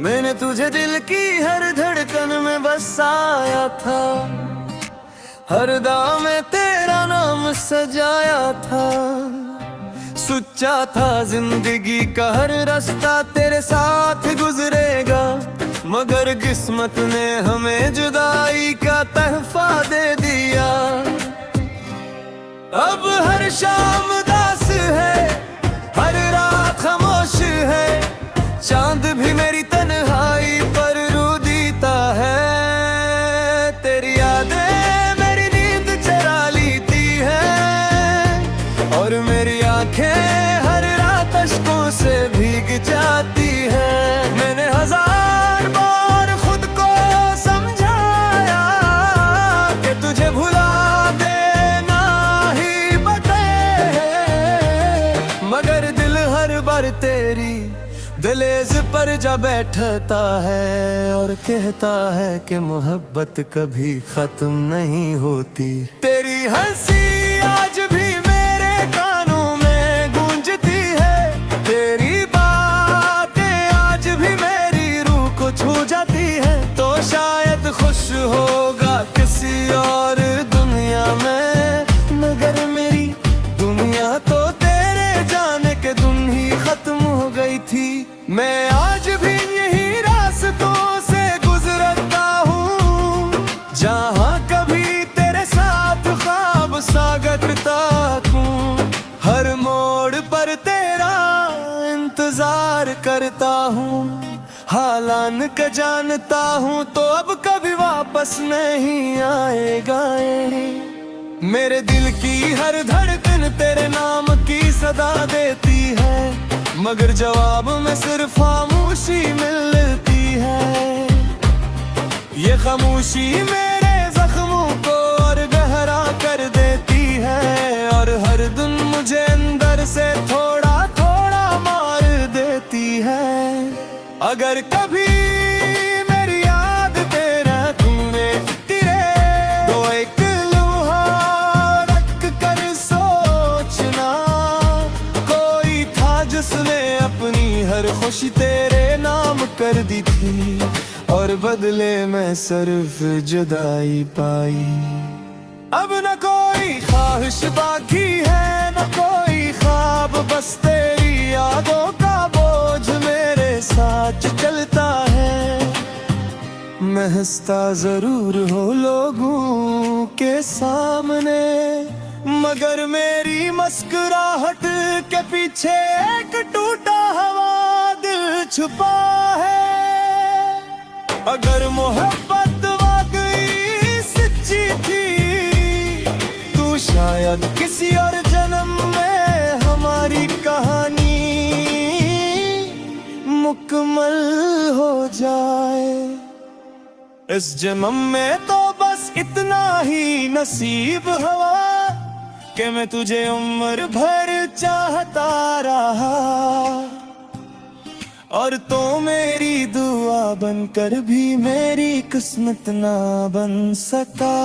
मैंने तुझे दिल की हर धड़कन में बसाया था, हर दाम में तेरा नाम सजाया था। सोचा था जिंदगी का हर रास्ता तेरे साथ गुजरेगा, मगर किस्मत ने हमें जुदाई का तहफा दे दिया। अब हर शाम दास है, हर रात खामोश है, चांद भी मेरी तन्हाई पर रो देता है। तेरी यादें मेरी नींद चरा लेती है, और मेरी आंखें हर रात अश्कों से भीग जाती है। मैंने हजार बार खुद को समझाया कि तुझे भुला देना ही बटे, मगर दिल हर बार तेरी दहलीज पर जा बैठता है और कहता है कि मोहब्बत कभी खत्म नहीं होती। तेरी हंसी आज भी मेरे कानों में गूंजती है, तेरी बातें आज भी मेरी रूह को छू जाती है। तो शायद खुश होगा किसी और दुनिया में, मगर मेरी दुनिया तो तेरे जाने के दिन ही खत्म हो गई थी। मैं आज भी यही रास्तों से गुजरता हूँ, जहाँ कभी तेरे साथ ख्वाब सागरता हूँ। हर मोड़ पर तेरा इंतजार करता हूँ, हालान का जानता हूँ तो अब कभी वापस नहीं आएगा। मेरे दिल की हर धड़कन तेरे नाम की सदा देती है, मगर जवाब में सिर्फ खामोशी मिलती है। ये खामोशी मेरे जख्मों को और गहरा कर देती है, और हर दिन मुझे अंदर से थोड़ा थोड़ा मार देती है। अगर कभी मेरी याद तेरा तूने तिरे तो एक लम्हा रख कर सोचना, कोई था जिसने अपनी हर खुशी तेरे नाम कर दी थी, और बदले में सिर्फ जुदाई पाई। अब न कोई ख्वाहिश बाकी है, न कोई ख्वाब, बस तेरी यादों का बोझ मेरे साथ चलता है। मैं हंसता जरूर हो लोगों के सामने, मगर मेरी मुस्कुराहट के पीछे एक टूटा हुआ दिल छुपा है। अगर मोहब्बत वाकई सच्ची थी, तो शायद किसी और जन्म में हमारी कहानी मुकम्मल हो जाए। इस जन्म में तो बस इतना ही नसीब हुआ कि मैं तुझे उम्र भर चाहता रहा, और तो मेरी दुआ बनकर भी मेरी किस्मत ना बन सका।